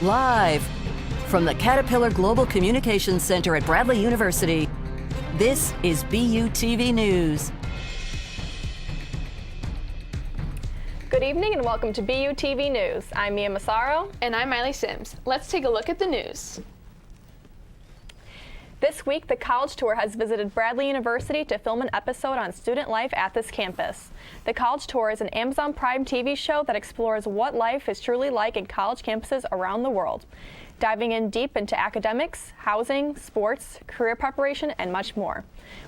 Live from the Caterpillar Global Communications Center at Bradley University, this is BUTV News. Good evening and welcome to BUTV News. I'm Mia Massaro. And I'm Miley Sims. Let's take a look at the news. This week, the College Tour has visited Bradley University to film an episode on student life at this campus. The College Tour is an Amazon Prime TV show that explores what life is truly like in college campuses around the world, diving in deep into academics, housing, sports, career preparation, and much more.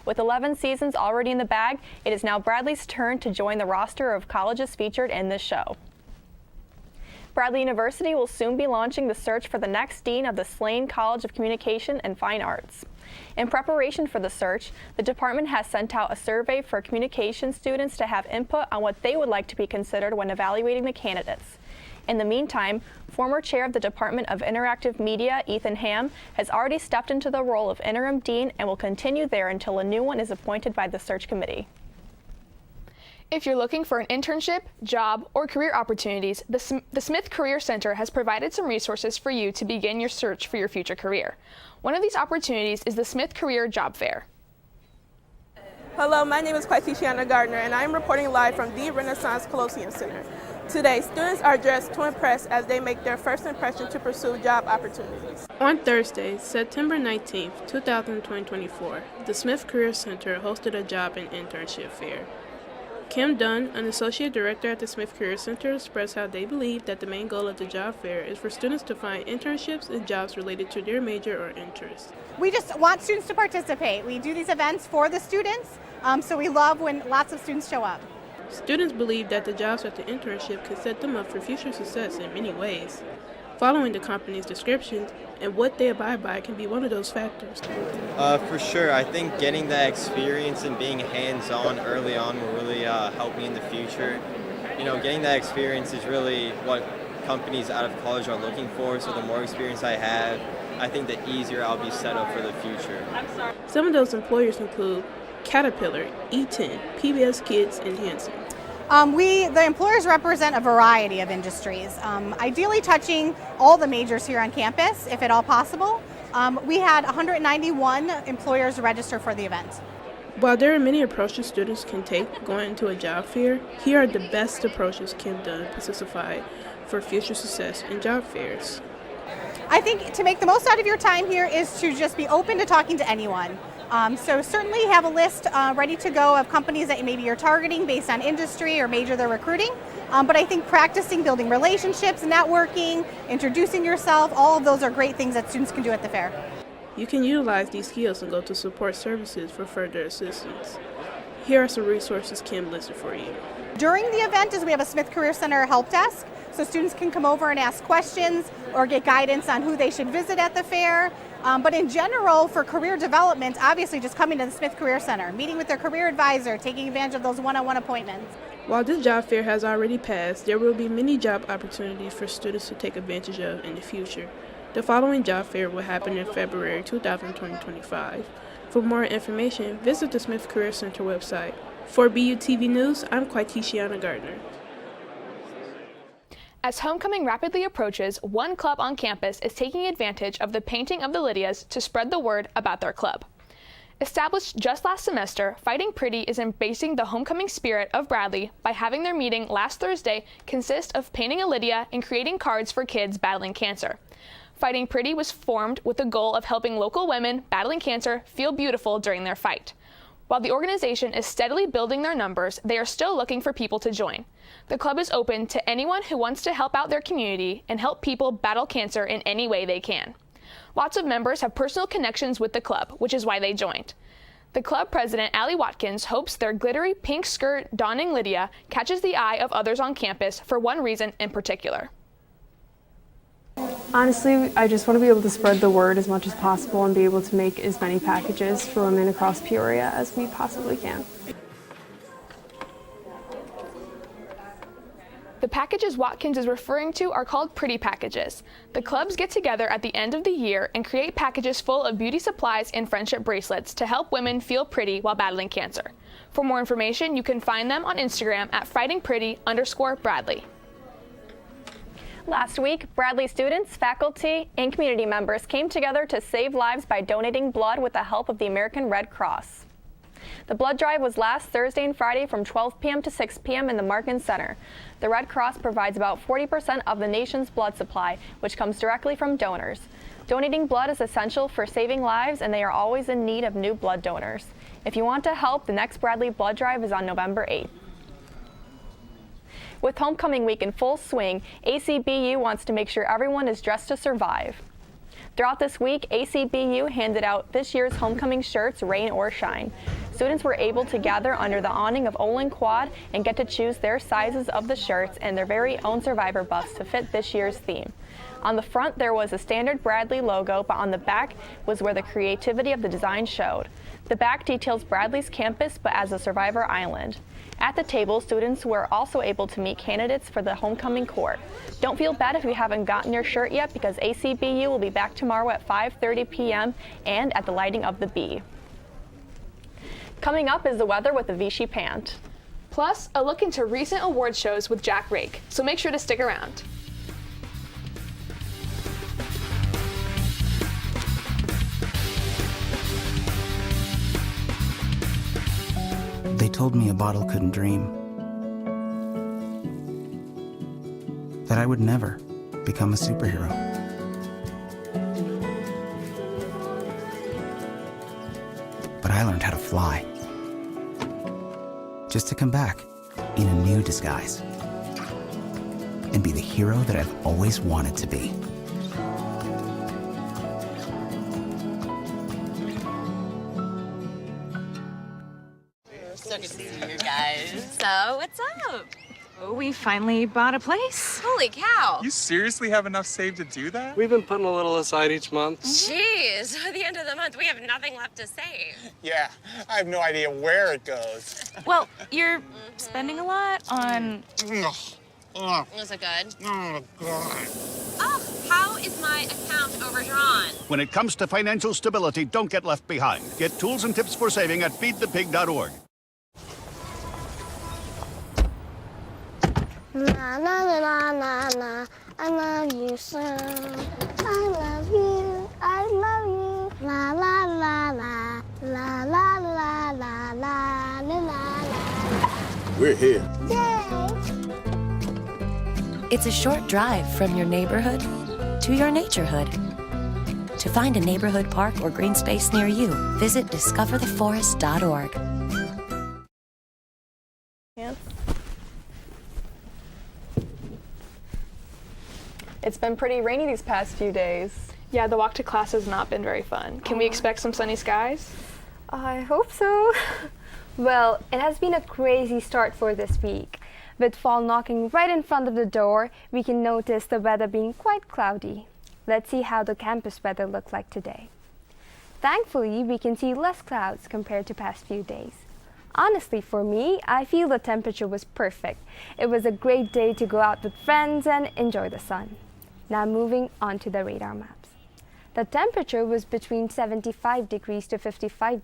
With 11 seasons already in the bag, it is now Bradley's turn to join the roster of colleges featured in this show. Bradley University will soon be launching the search for the next dean of the Slane College of Communication and Fine Arts. In preparation for the search, the department has sent out a survey for communication students to have input on what they would like to be considered when evaluating the candidates. In the meantime, former chair of the Department of Interactive Media, Ethan Ham, has already stepped into the role of interim dean and will continue there until a new one is appointed by the search committee. If you're looking for an internship, job, or career opportunities, the Smith Career Center has provided some resources for you to begin your search for your future career. One of these opportunities is the Smith Career Job Fair. Hello, my name is Tiana Gardner, and I'm reporting live from the Renaissance Colosseum Center. Today, students are dressed to impress as they make their first impression to pursue job opportunities. On Thursday, September 19th, 2024, the Smith Career Center hosted a job and internship fair. Kim Dunn, an associate director at the Smith Career Center, expressed how they believe that the main goal of the job fair is for students to find internships and jobs related to their major or interest. We just want students to participate. We do these events for the students, so we love when lots of students show up. Students believe that the jobs at the internship could set them up for future success in many ways. Following the company's descriptions and what they abide by can be one of those factors. For sure. I think getting that experience and being hands-on early on will really help me in the future. You know, getting that experience is really what companies out of college are looking for, so the more experience I have, I think the easier I'll be set up for the future. Some of those employers include Caterpillar, E10, PBS Kids, and Hanson. The employers represent a variety of industries, ideally touching all the majors here on campus, if at all possible. We had 191 employers register for the event. While there are many approaches students can take going into a job fair, here are the best approaches Kim Dunn specified for future success in job fairs. I think to make the most out of your time here is to just be open to talking to anyone. So certainly have a list ready to go of companies that maybe you're targeting based on industry or major they're recruiting. But I think practicing building relationships, networking, introducing yourself, all of those are great things that students can do at the fair. You can utilize these skills and go to support services for further assistance. Here are some resources Kim listed for you. During the event we have a Smith Career Center help desk, so students can come over and ask questions or get guidance on who they should visit at the fair. But in general, for career development, obviously just coming to the Smith Career Center, meeting with their career advisor, taking advantage of those one-on-one appointments. While this job fair has already passed, there will be many job opportunities for students to take advantage of in the future. The following job fair will happen in February 2025. For more information, visit the Smith Career Center website. For BUTV News, I'm Tiana Gardner. As homecoming rapidly approaches, one club on campus is taking advantage of the painting of the Lydias to spread the word about their club. Established just last semester, Fighting Pretty is embracing the homecoming spirit of Bradley by having their meeting last Thursday consist of painting a Lydia and creating cards for kids battling cancer. Fighting Pretty was formed with the goal of helping local women battling cancer feel beautiful during their fight. While the organization is steadily building their numbers, they are still looking for people to join. The club is open to anyone who wants to help out their community and help people battle cancer in any way they can. Lots of members have personal connections with the club, which is why they joined. The club president, Allie Watkins, hopes their glittery pink skirt donning Lydia catches the eye of others on campus for one reason in particular. Honestly, I just want to be able to spread the word as much as possible and be able to make as many packages for women across Peoria as we possibly can. The packages Watkins is referring to are called Pretty Packages. The clubs get together at the end of the year and create packages full of beauty supplies and friendship bracelets to help women feel pretty while battling cancer. For more information, you can find them on Instagram at fightingpretty_Bradley. Last week, Bradley students, faculty, and community members came together to save lives by donating blood with the help of the American Red Cross. The blood drive was last Thursday and Friday from 12 p.m. to 6 p.m. in the Markin Center. The Red Cross provides about 40% of the nation's blood supply, which comes directly from donors. Donating blood is essential for saving lives, and they are always in need of new blood donors. If you want to help, the next Bradley blood drive is on November 8th. With homecoming week in full swing, ACBU wants to make sure everyone is dressed to survive. Throughout this week, ACBU handed out this year's homecoming shirts, rain or shine. Students were able to gather under the awning of Olin Quad and get to choose their sizes of the shirts and their very own survivor buffs to fit this year's theme. On the front, there was a standard Bradley logo, but on the back was where the creativity of the design showed. The back details Bradley's campus, but as a survivor island. At the table, students were also able to meet candidates for the homecoming court. Don't feel bad if you haven't gotten your shirt yet, because ACBU will be back tomorrow at 5:30 p.m. and at the lighting of the bee. Coming up is the weather with the Vichy Pant. Plus, a look into recent award shows with Jack Rake, so make sure to stick around. They told me a bottle couldn't dream. That I would never become a superhero. But I learned how to fly. Just to come back in a new disguise. And be the hero that I've always wanted to be. So good to see you guys. So, what's up? Oh, we finally bought a place. Holy cow. You seriously have enough saved to do that? We've been putting a little aside each month. Jeez, at the end of the month, we have nothing left to save. Yeah, I have no idea where it goes. Well, you're spending a lot on... Was it good? Oh, God. Oh, how is my account overdrawn? When it comes to financial stability, don't get left behind. Get tools and tips for saving at feedthepig.org. Na na na na na, I love you so. I love you, I love you. La la la la, la la la la la la la. We're here. Yay! It's a short drive from your neighborhood to your naturehood. To find a neighborhood park or green space near you, visit discovertheforest.org. Yeah. It's been pretty rainy these past few days. Yeah, the walk to class has not been very fun. Can we expect some sunny skies? I hope so. Well, it has been a crazy start for this week. With fall knocking right in front of the door, we can notice the weather being quite cloudy. Let's see how the campus weather looks like today. Thankfully, we can see less clouds compared to past few days. Honestly, for me, I feel the temperature was perfect. It was a great day to go out with friends and enjoy the sun. Now moving on to the radar maps. The temperature was between 75 degrees to 55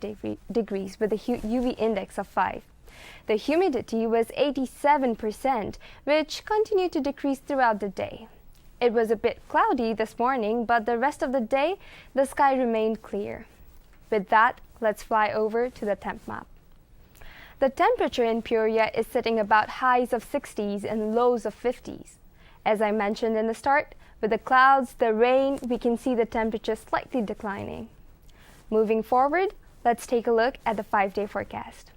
degrees with a UV index of 5. The humidity was 87%, which continued to decrease throughout the day. It was a bit cloudy this morning, but the rest of the day, the sky remained clear. With that, let's fly over to the temp map. The temperature in Peoria is sitting about highs of 60s and lows of 50s. As I mentioned in the start, with the clouds, the rain, we can see the temperature slightly declining. Moving forward, let's take a look at the 5-day forecast.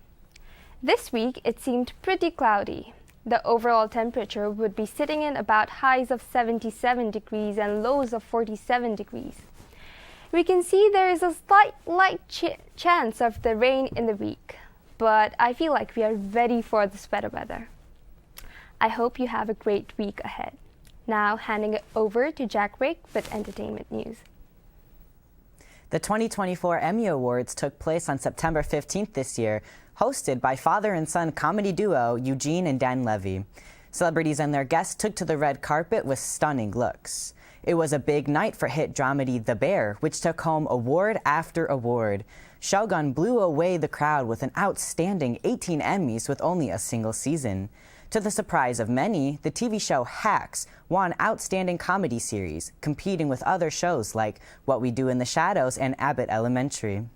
This week, it seemed pretty cloudy. The overall temperature would be sitting in about highs of 77 degrees and lows of 47 degrees. We can see there is a slight light chance of the rain in the week, but I feel like we are ready for this better weather. I hope you have a great week ahead. Now handing it over to Jack Rake with entertainment news. The 2024 Emmy Awards took place on September 15th this year, hosted by father and son comedy duo Eugene and Dan Levy. Celebrities and their guests took to the red carpet with stunning looks. It was a big night for hit dramedy The Bear, which took home award after award. Shogun blew away the crowd with an outstanding 18 Emmys with only a single season. To the surprise of many, the TV show Hacks won Outstanding Comedy Series, competing with other shows like What We Do in the Shadows and Abbott Elementary.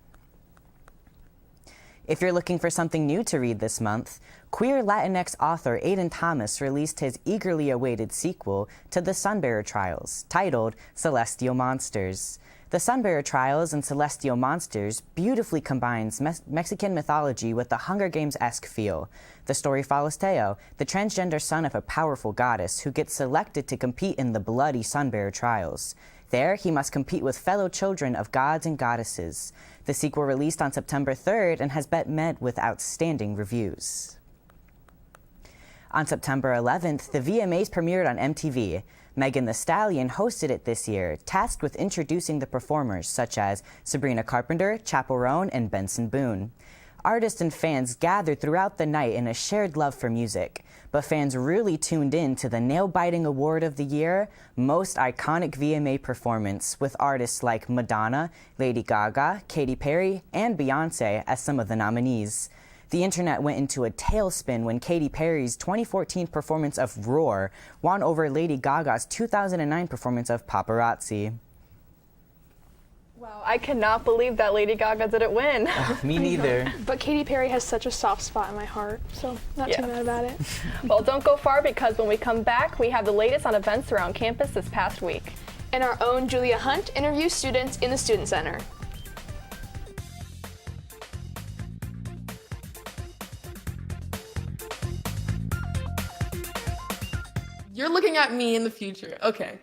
If you're looking for something new to read this month, queer Latinx author Aiden Thomas released his eagerly awaited sequel to The Sunbearer Trials, titled Celestial Monsters. The Sunbearer Trials and Celestial Monsters beautifully combines Mexican mythology with the Hunger Games-esque feel. The story follows Teo, the transgender son of a powerful goddess who gets selected to compete in the bloody Sunbearer Trials. There, he must compete with fellow children of gods and goddesses. The sequel released on September 3rd and has been met with outstanding reviews. On September 11th, the VMAs premiered on MTV. Megan Thee Stallion hosted it this year, tasked with introducing the performers such as Sabrina Carpenter, Chappell Roan, and Benson Boone. Artists and fans gathered throughout the night in a shared love for music, but fans really tuned in to the nail-biting award of the year, Most Iconic VMA Performance, with artists like Madonna, Lady Gaga, Katy Perry, and Beyoncé as some of the nominees. The internet went into a tailspin when Katy Perry's 2014 performance of Roar won over Lady Gaga's 2009 performance of Paparazzi. Wow, I cannot believe that Lady Gaga didn't win. Me neither. But Katy Perry has such a soft spot in my heart, so not too mad about it. Well, don't go far, because when we come back, we have the latest on events around campus this past week. And our own Julia Hunt interviews students in the Student Center. You're looking at me in the future. Okay.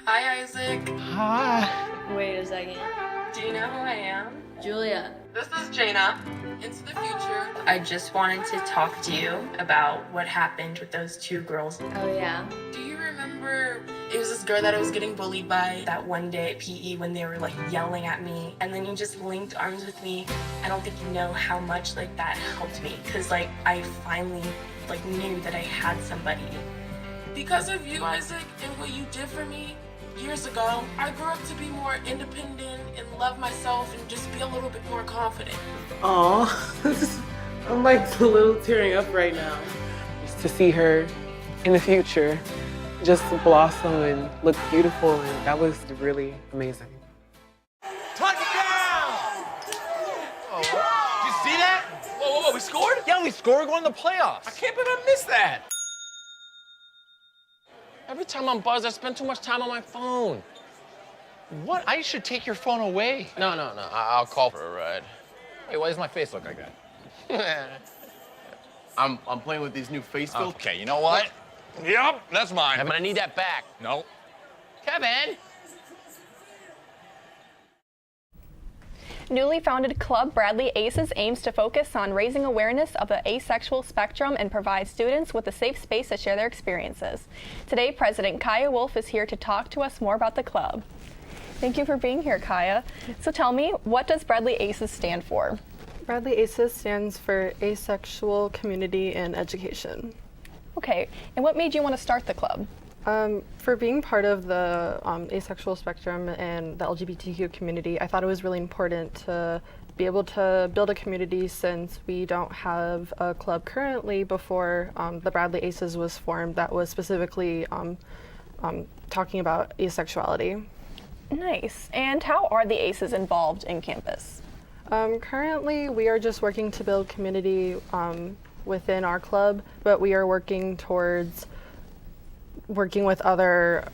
Hi, Isaac. Hi. Wait a second. Do you know who I am? Julia. This is Jaina. Into the future. I just wanted to talk to you about what happened with those two girls. Oh, yeah. Do you remember it was this girl that I was getting bullied by that one day at PE when they were like yelling at me, and then you just linked arms with me? I don't think you know how much like that helped me, because like I finally like knew that I had somebody. Because of you, Isaac, and what you did for me years ago, I grew up to be more independent and love myself and just be a little bit more confident. Aw, I'm like a little tearing up right now. Just to see her in the future just blossom and look beautiful, and that was really amazing. Touchdown! Oh, did you see that? Whoa, we scored? Yeah, we scored. We're going to the playoffs. I can't believe I missed that. Every time I'm buzzed, I spend too much time on my phone. What? I should take your phone away. No. I'll call for a ride. Hey, why does my face look like that? I'm playing with these new face filters. Okay, you know what? Yep, that's mine. I'm gonna need that back. No. Kevin! Newly founded club Bradley Aces aims to focus on raising awareness of the asexual spectrum and provide students with a safe space to share their experiences. Today, President Kaya Wolf is here to talk to us more about the club. Thank you for being here, Kaya. So tell me, what does Bradley Aces stand for? Bradley Aces stands for Asexual Community and Education. Okay, and what made you want to start the club? For being part of the asexual spectrum and the LGBTQ community, I thought it was really important to be able to build a community, since we don't have a club currently before the Bradley Aces was formed that was specifically talking about asexuality. Nice. And how are the Aces involved in campus? Currently, we are just working to build community within our club, but we are working towards working with other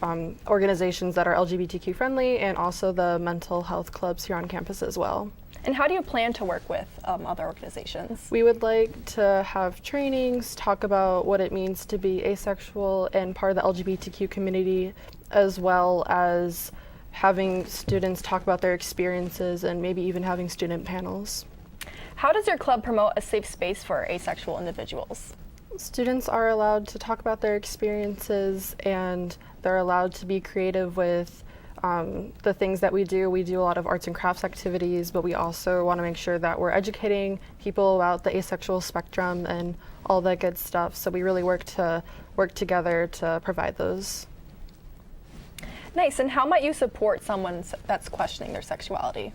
organizations that are LGBTQ friendly, and also the mental health clubs here on campus as well. And how do you plan to work with other organizations? We would like to have trainings, talk about what it means to be asexual and part of the LGBTQ community, as well as having students talk about their experiences and maybe even having student panels. How does your club promote a safe space for asexual individuals? Students are allowed to talk about their experiences, and they're allowed to be creative with the things that we do. We do a lot of arts and crafts activities, but we also want to make sure that we're educating people about the asexual spectrum and all that good stuff. So we really work together to provide those. Nice. And how might you support someone that's questioning their sexuality?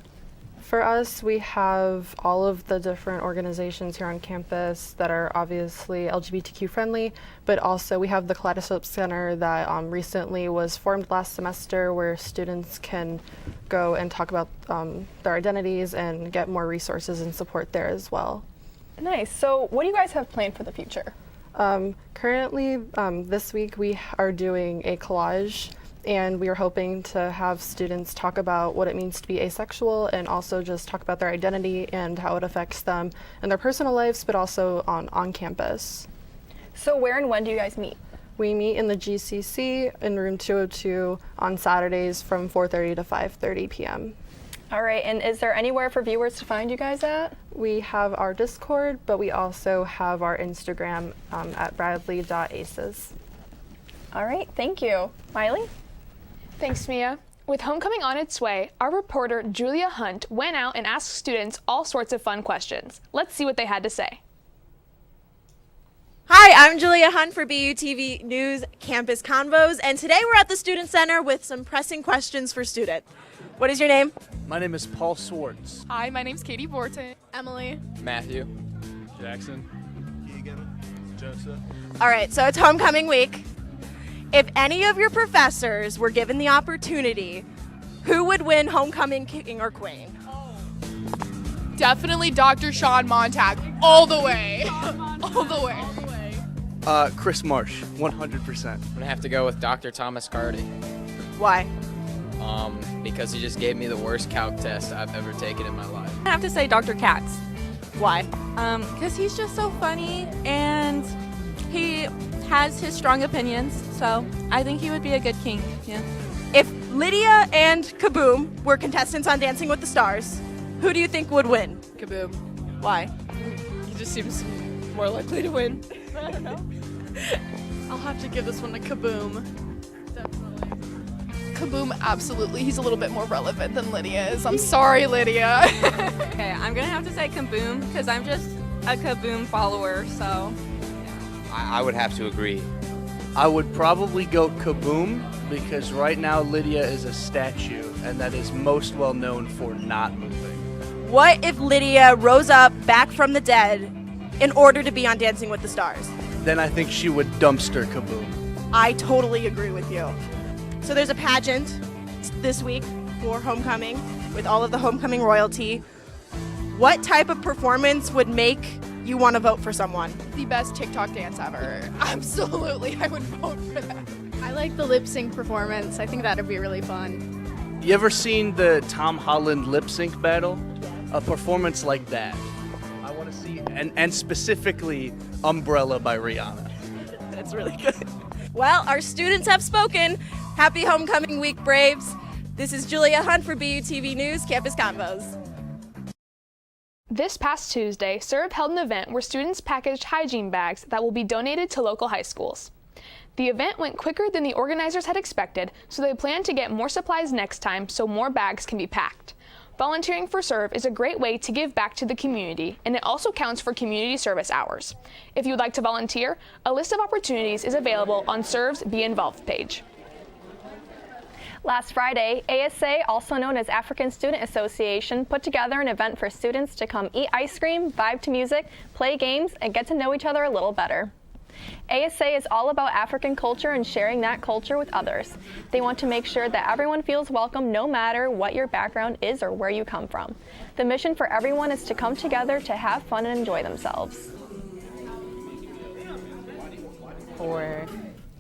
For us, we have all of the different organizations here on campus that are obviously LGBTQ friendly, but also we have the Kaleidoscope Center that recently was formed last semester, where students can go and talk about their identities and get more resources and support there as well. Nice. So what do you guys have planned for the future? Currently, this week we are doing a collage, and we are hoping to have students talk about what it means to be asexual and also just talk about their identity and how it affects them in their personal lives, but also on campus. So where and when do you guys meet? We meet in the GCC in room 202 on Saturdays from 4:30 to 5:30 p.m. All right, and is there anywhere for viewers to find you guys at? We have our Discord, but we also have our Instagram at bradley.aces. All right, thank you. Miley? Thanks, Mia. With homecoming on its way, our reporter Julia Hunt went out and asked students all sorts of fun questions. Let's see what they had to say. Hi, I'm Julia Hunt for BUTV News Campus Convos, and today we're at the Student Center with some pressing questions for students. What is your name? My name is Paul Swartz. Hi, my name's Katie Borton. Emily. Matthew. Jackson. Keegan. Joseph. All right, so it's homecoming week. If any of your professors were given the opportunity, who would win homecoming king or queen? Definitely Dr. Sean Montag. All the way. All the way. Chris Marsh, 100%. I'm gonna have to go with Dr. Thomas Carty. Why? Because he just gave me the worst calc test I've ever taken in my life. I have to say Dr. Katz. Why? Because he's just so funny and he has his strong opinions, so I think he would be a good king. Yeah. If Lydia and Kaboom were contestants on Dancing with the Stars, who do you think would win? Kaboom. Why? He just seems more likely to win. I don't know. I'll have to give this one to Kaboom. Definitely. Kaboom, absolutely. He's a little bit more relevant than Lydia is. I'm sorry, Lydia. Okay, I'm gonna have to say Kaboom because I'm just a Kaboom follower, so. I would have to agree. I would probably go Kaboom because right now Lydia is a statue and that is most well known for not moving. What if Lydia rose up back from the dead in order to be on Dancing with the Stars? Then I think she would dumpster Kaboom. I totally agree with you. So there's a pageant this week for homecoming with all of the homecoming royalty. What type of performance would make you want to vote for someone? The best TikTok dance ever. Absolutely, I would vote for that. I like the lip sync performance. I think that'd be really fun. You ever seen the Tom Holland lip sync battle? A performance like that. I want to see, and specifically Umbrella by Rihanna. That's really good. Well, our students have spoken. Happy homecoming week, Braves. This is Julia Hunt for BUTV News Campus Convos. This past Tuesday, SERV held an event where students packaged hygiene bags that will be donated to local high schools. The event went quicker than the organizers had expected, so they plan to get more supplies next time so more bags can be packed. Volunteering for SERV is a great way to give back to the community, and it also counts for community service hours. If you would like to volunteer, a list of opportunities is available on SERV's Be Involved page. Last Friday, ASA, also known as African Student Association, put together an event for students to come eat ice cream, vibe to music, play games, and get to know each other a little better. ASA is all about African culture and sharing that culture with others. They want to make sure that everyone feels welcome no matter what your background is or where you come from. The mission for everyone is to come together to have fun and enjoy themselves. For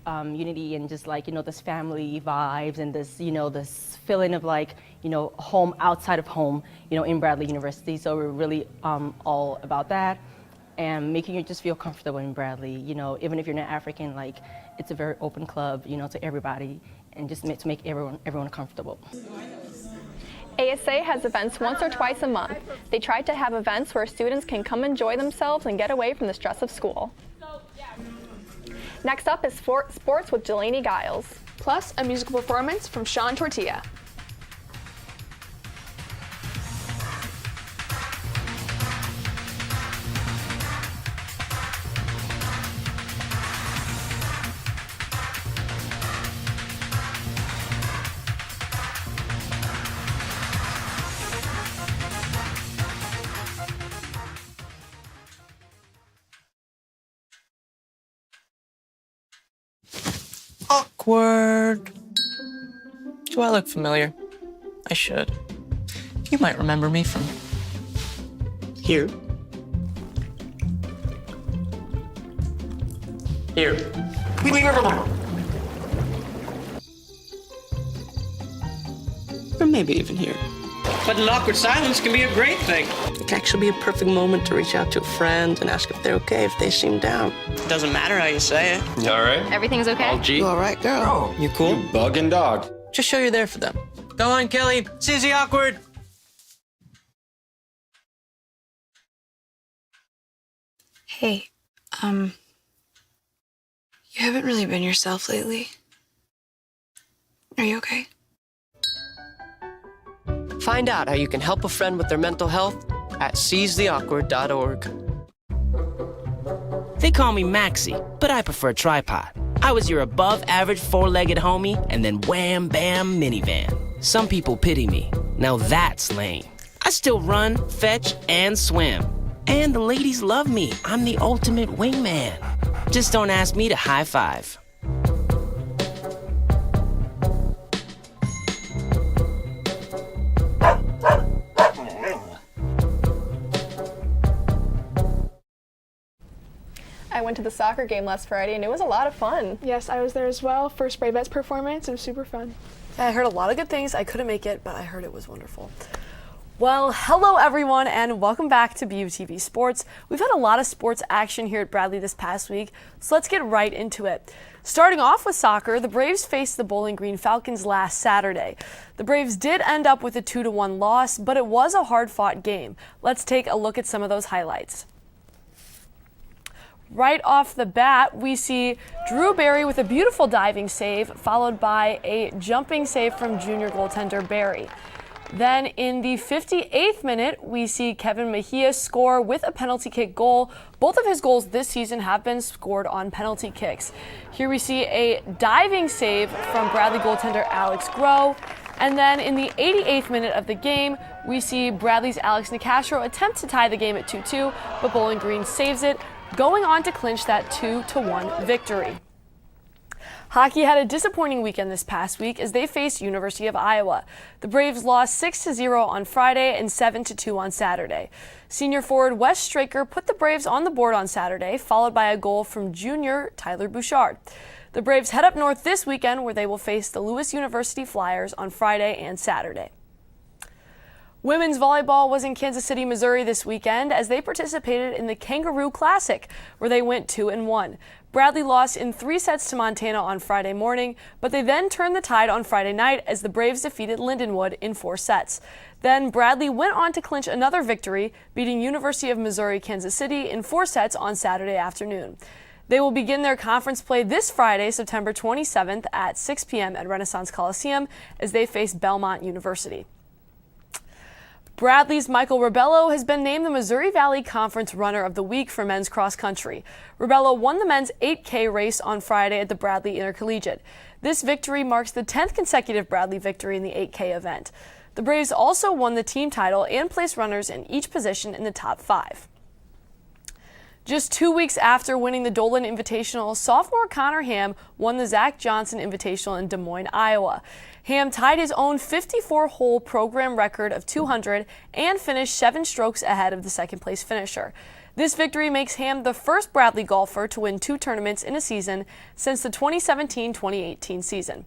unity and just like, this family vibes and this, this feeling of like, home outside of home, in Bradley University. So we're really all about that and making you just feel comfortable in Bradley. Even if you're not African, like it's a very open club, to everybody and just to make everyone comfortable. ASA has events once or twice a month. They try to have events where students can come enjoy themselves and get away from the stress of school. Next up is sports with Delaney Giles. Plus, a musical performance from Sean Tortilla. Awkward. Do I look familiar? I should. You might remember me from here. Here. Or maybe even here. But an awkward silence can be a great thing. It can actually be a perfect moment to reach out to a friend and ask if they're okay if they seem down. It doesn't matter how you say it. You all right? Everything's okay? All G? You all right, girl? You cool? You bugging dog. Just show you're there for them. Go on, Kelly. Susie, awkward. Hey, you haven't really been yourself lately. Are you okay? Find out how you can help a friend with their mental health at seizetheawkward.org. They call me Maxie, but I prefer tripod. I was your above-average four-legged homie, and then wham, bam, minivan. Some people pity me. Now that's lame. I still run, fetch, and swim. And the ladies love me. I'm the ultimate wingman. Just don't ask me to high five. I went to the soccer game last Friday and it was a lot of fun. Yes, I was there as well. First Bravettes performance. It was super fun. I heard a lot of good things. I couldn't make it, but I heard it was wonderful. Well, hello everyone and welcome back to BUTV Sports. We've had a lot of sports action here at Bradley this past week, so let's get right into it. Starting off with soccer, the Braves faced the Bowling Green Falcons last Saturday. The Braves did end up with a 2-1 loss, but it was a hard-fought game. Let's take a look at some of those highlights. Right off the bat, we see Drew Barry with a beautiful diving save, followed by a jumping save from junior goaltender Barry. Then in the 58th minute, we see Kevin Mejia score with a penalty kick goal. Both of his goals this season have been scored on penalty kicks. Here we see a diving save from Bradley goaltender Alex Groh. And then in the 88th minute of the game, we see Bradley's Alex Nicastro attempt to tie the game at 2-2, but Bowling Green saves it, going on to clinch that 2-1 victory. Hockey had a disappointing weekend this past week as they faced University of Iowa. The Braves lost 6-0 on Friday and 7-2 on Saturday. Senior forward Wes Straker put the Braves on the board on Saturday, followed by a goal from junior Tyler Bouchard. The Braves head up north this weekend where they will face the Lewis University Flyers on Friday and Saturday. Women's volleyball was in Kansas City, Missouri this weekend as they participated in the Kangaroo Classic, where they went 2-1. Bradley lost in 3 sets to Montana on Friday morning, but they then turned the tide on Friday night as the Braves defeated Lindenwood in 4 sets. Then Bradley went on to clinch another victory, beating University of Missouri Kansas City in 4 sets on Saturday afternoon. They will begin their conference play this Friday, September 27th at 6 p.m. at Renaissance Coliseum as they face Belmont University. Bradley's Michael Rebello has been named the Missouri Valley Conference Runner of the Week for men's cross country. Rebello won the men's 8K race on Friday at the Bradley Intercollegiate. This victory marks the 10th consecutive Bradley victory in the 8K event. The Braves also won the team title and placed runners in each position in the top 5. Just 2 weeks after winning the Dolan Invitational, sophomore Connor Ham won the Zach Johnson Invitational in Des Moines, Iowa. Ham tied his own 54-hole program record of 200 and finished 7 strokes ahead of the second-place finisher. This victory makes Ham the first Bradley golfer to win 2 tournaments in a season since the 2017-2018 season.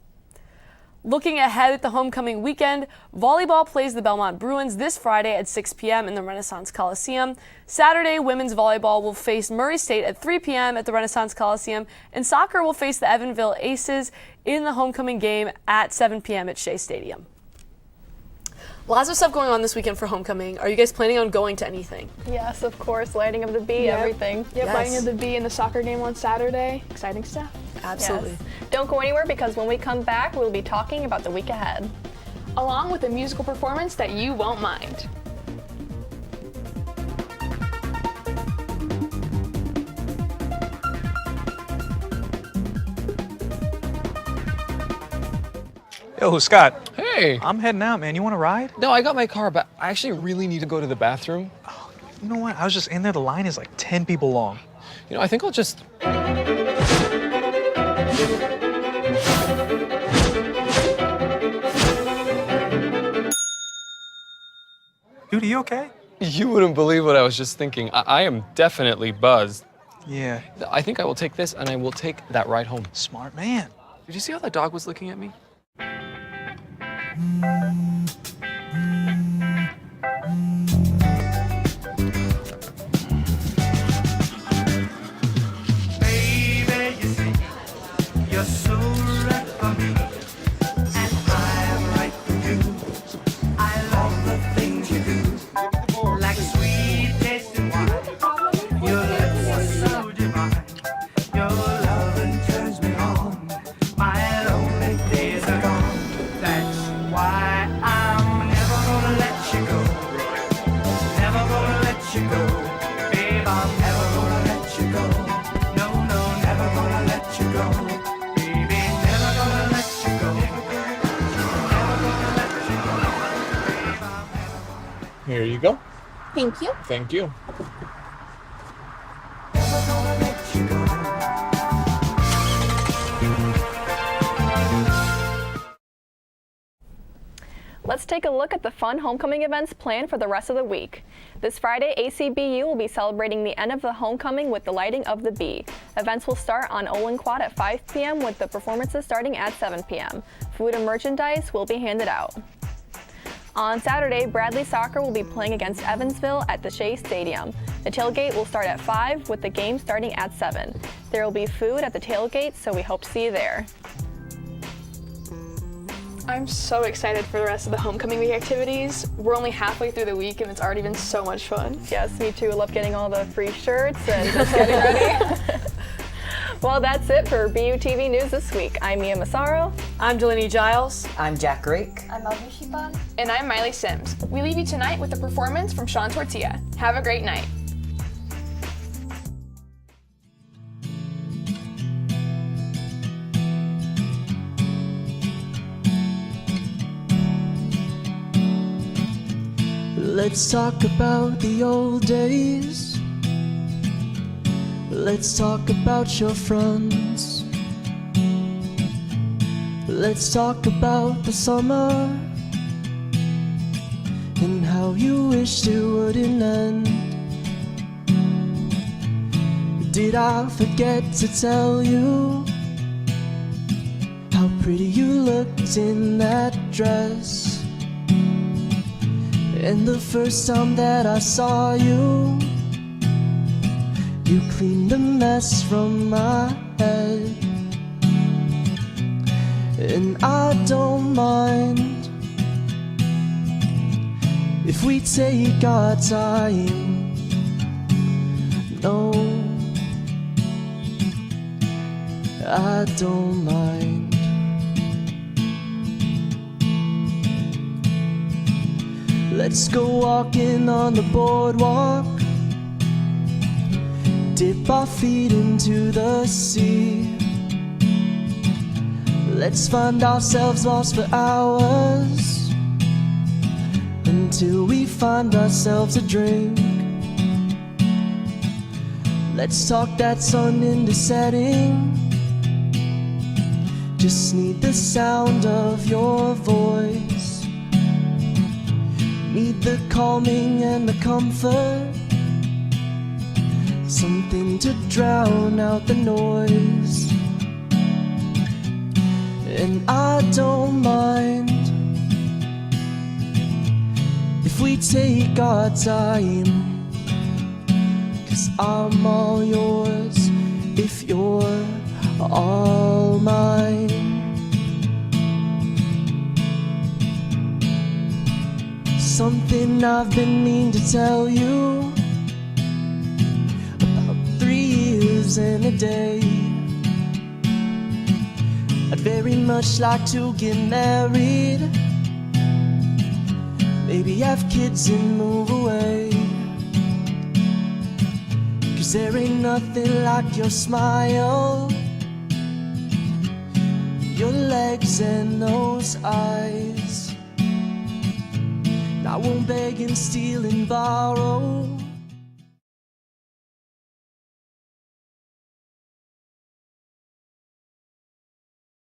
Looking ahead at the homecoming weekend, volleyball plays the Belmont Bruins this Friday at 6 p.m. in the Renaissance Coliseum. Saturday, women's volleyball will face Murray State at 3 p.m. at the Renaissance Coliseum, and soccer will face the Evansville Aces in the homecoming game at 7 p.m. at Shea Stadium. Lots of stuff going on this weekend for homecoming. Are you guys planning on going to anything? Yes, of course. Lighting of the bee, everything. Yep, yes. Lighting of the bee and the soccer game on Saturday. Exciting stuff. Absolutely. Yes. Don't go anywhere because when we come back, we'll be talking about the week ahead. Along with a musical performance that you won't mind. Yo, Scott. Hey. I'm heading out, man. You want to ride? No, I got my car, but I actually really need to go to the bathroom. Oh, you know what? I was just in there. The line is like 10 people long. You know, I think I'll just... Dude, are you okay? You wouldn't believe what I was just thinking. I am definitely buzzed. Yeah. I think I will take this and I will take that ride home. Smart man. Did you see how that dog was looking at me? Baby, you see, you're so right for me, and I'm right for you. I love the things you do, like sweet tasting wine. Your lips are so divine. Your loving turns me on. My lonely days are gone. That's why I'm never gonna let you go. Never gonna let you go. Babe, I'm never gonna let you go. No, no, never gonna let you go. Baby, never gonna let you go. Never gonna let you go. Here you go. Thank you. Thank you. Let's take a look at the fun homecoming events planned for the rest of the week. This Friday, ACBU will be celebrating the end of the homecoming with the lighting of the bee. Events will start on Olin Quad at 5 p.m. with the performances starting at 7 p.m. Food and merchandise will be handed out. On Saturday, Bradley Soccer will be playing against Evansville at the Shea Stadium. The tailgate will start at 5 with the game starting at 7. There will be food at the tailgate, so we hope to see you there. I'm so excited for the rest of the homecoming week activities. We're only halfway through the week and it's already been so much fun. Yes, me too. I love getting all the free shirts and just getting ready. Well, that's it for BUTV News this week. I'm Mia Massaro. I'm Delaney Giles. I'm Jack Rake. I'm Elvie Shiban. And I'm Miley Sims. We leave you tonight with a performance from Sean Tortilla. Have a great night. Let's talk about the old days. Let's talk about your friends. Let's talk about the summer and how you wished it wouldn't end. Did I forget to tell you how pretty you looked in that dress? And the first time that I saw you, you cleaned the mess from my head. And I don't mind if we take our time. No, I don't mind. Let's go walking on the boardwalk, dip our feet into the sea. Let's find ourselves lost for hours until we find ourselves a drink. Let's talk that sun into setting. Just need the sound of your voice. Need the calming and the comfort, something to drown out the noise. And I don't mind if we take our time, 'cause I'm all yours if you're all mine. Something I've been meaning to tell you, about 3 years and a day. I'd very much like to get married, maybe have kids and move away. 'Cause there ain't nothing like your smile, your legs and those eyes. I won't beg and steal and borrow,